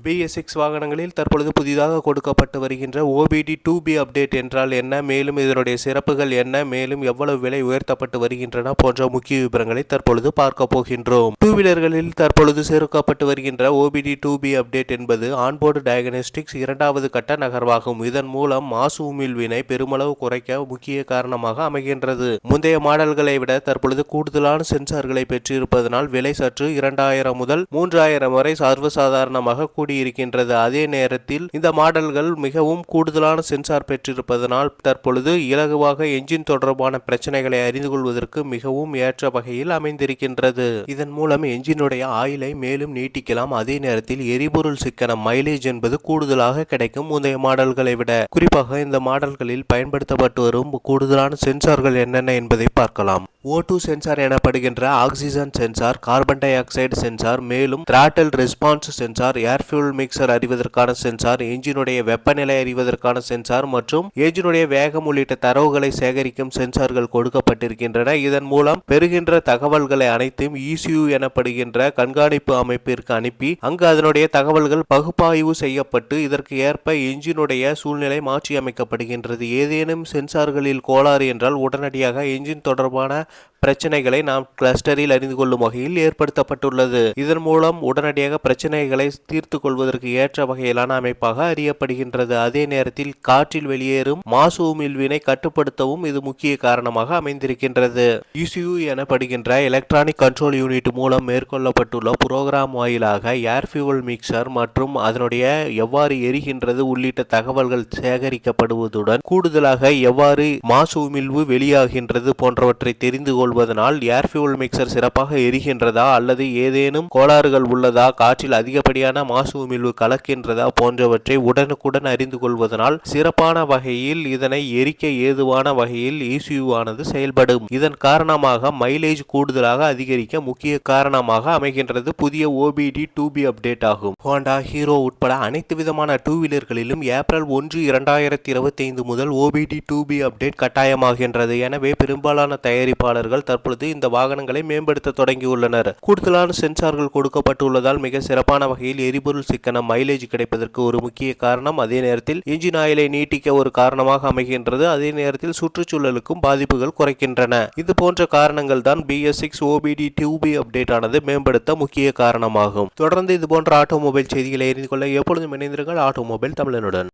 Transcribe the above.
BS6 வாகனங்களில் தற்பொழுது புதிதாக கொடுக்கப்பட்டு வருகின்ற OBD2B அப்டேட் என்றால் என்ன, மேலும் இதனுடைய சிறப்புகள் என்ன, மேலும் எவ்வளவு விலை உயர்த்தப்பட்டு வருகின்றன போன்ற முக்கிய விவரங்களை தற்பொழுது பார்க்க போகின்றோம். டூ வீலர்களில் தற்பொழுது சேர்க்கப்பட்டு வருகின்ற OBD2B அப்டேட் என்பது ஆன்போர்டு டயக்னோஸ்டிக்ஸ் இரண்டாவது கட்ட நகர்வாகும். இதன் மூலம் மாசு உமிழ்வினை பெருமளவு குறைக்க முக்கிய காரணமாக அமைகின்றது. முந்தைய மாடல்களை விட தற்பொழுது கூடுதலான சென்சார்களை பெற்றிருப்பதனால் விலை சற்று 2000 முதல் 3000 வரை சர்வசாதாரணமாக இருக்கின்றது. அதே நேரத்தில் இந்த மாடல்கள் மிகவும் கூடுதலான சென்சார் பெற்றிருப்பதனால் தற்பொழுது இலகுவாக என்ஜின் தொடர்பான பிரச்சனைகளை அறிந்து கொள்வதற்கு மிகவும் ஏற்ற வகையில் அமைந்திருக்கின்றது. இதன் மூலம் என்ஜினுடைய ஆயுளை மேலும் நீட்டிக்கலாம். அதே நேரத்தில் எரிபொருள் சிக்கனம் மைலேஜ் என்பது கூடுதலாக கிடைக்கும் முந்தைய மாடல்களை விட. குறிப்பாக இந்த மாடல்களில் பயன்படுத்தப்பட்டு வரும் கூடுதலான சென்சார்கள் என்னென்ன என்பதை பார்க்கலாம். O2 சென்சார் எனப்படுகின்ற oxygen sensor, carbon di oxide sensor, மேலும் த்ராட்டில் ரெஸ்பான்ஸ் சென்சார், ஏர் ஃபியூல் மிக்சர் அறிவதற்கான சென்சார், என்ஜினுடைய வெப்பநிலை அறிவதற்கான சென்சார் மற்றும் என்ஜினுடைய வேகம் உள்ளிட்ட தரவுகளை சேகரிக்கும் சென்சார்கள் கொடுக்கப்பட்டிருக்கின்றன. இதன் மூலம் பெறுகின்ற தகவல்களை அனைத்தும் ECU எனப்படுகின்ற கண்காணிப்பு அமைப்பிற்கு அனுப்பி அங்கு அதனுடைய தகவல்கள் பகுப்பாய்வு செய்யப்பட்டு இதற்கு ஏற்ப என்ஜினுடைய சூழ்நிலை மாற்றி அமைக்கப்படுகின்றது. ஏதேனும் சென்சார்களில் கோளாறு என்றால் உடனடியாக என்ஜின் தொடர்பான பிரச்சனைகளை நாம் கிளஸ்டரில் அறிந்து கொள்ளும் வகையில் ஏற்படுத்தப்பட்டுள்ளது. இதன் மூலம் உடனடியாக பிரச்சனைகளை தீர்த்து கொள்வதற்கு ஏற்ற வகையிலான அமைப்பாக அறியப்படுகின்றது. அதே நேரத்தில் காற்றில் வெளியேறும் மாசு உமிழ்வினை கட்டுப்படுத்தவும் இது முக்கிய காரணமாக அமைந்திருக்கின்றது. ECU எனப்படுகின்ற எலக்ட்ரானிக் கண்ட்ரோல் யூனிட் மூலம் மேற்கொள்ளப்பட்டுள்ள புரோகிராம் வாயிலாக ஏர் ஃபியூல் மிக்சர் மற்றும் அதனுடைய எவ்வாறு எரிகின்றது உள்ளிட்ட தகவல்கள் சேகரிக்கப்படுவதுடன் கூடுதலாக எவ்வாறு மாசு உமிழ்வு வெளியாகின்றது போன்றவற்றை தெரிந்து கொள்வதனால் ஏர் ஃபியூல் மிக்சர் சிறப்பாக எரிகின்றதா அல்லது ஏதேனும் கோளாறுகள் உள்ளதா, காற்றில் அதிகப்படியான மாசு உமிழ்வு கலக்கின்றதா போன்றவற்றை உடனுக்குடன் அறிந்து கொள்வதனால் சிறப்பான வகையில் இதனை எரிக்க ஏதுவான வகையில் ECU ஆனது செயல்படும். இதன் காரணமாக மைலேஜ் கூடுதலாக அதிகரிக்க முக்கிய காரணமாக அமைகின்றது புதிய OBD2B அப்டேட் ஆகும். ஹோண்டா, ஹீரோ உட்பட அனைத்து விதமான டூ வீலர்களிலும் ஏப்ரல் 1, 2025 முதல் OBD2B அப்டேட் கட்டாயமாகின்றது. எனவே பெரும்பாலான தயாரிப்பாளர்கள் தற்பொழுது இந்த வாகனங்களை மேம்படுத்த தொடங்கியுள்ளனர். கூடுதலான சென்சார்கள் கொடுக்கப்பட்டுள்ளதால் மிக சிறப்பான வகையில் எரிபொருள் சிக்கனம் மைலேஜ் கிடைப்பதற்கு ஒரு முக்கிய காரணம். அதே நேரத்தில் என்ஜின் ஆயுளை நீட்டிக்க ஒரு காரணமாக அமைகின்றது. அதே நேரத்தில் சுற்றுச்சூழலுக்கும் பாதிப்புகள் குறைக்கின்றன. இது போன்ற காரணங்கள் தான் BS6 OBD2B அப்டேட் ஆனது மேம்படுத்த முக்கிய காரணமாகும். தொடர்ந்து இது போன்ற ஆட்டோமொபைல் செய்திகளை அறிந்து கொள்ள எப்பொழுதும் இணைந்திருங்கள் ஆட்டோமொபைல் தமிழனுடன்.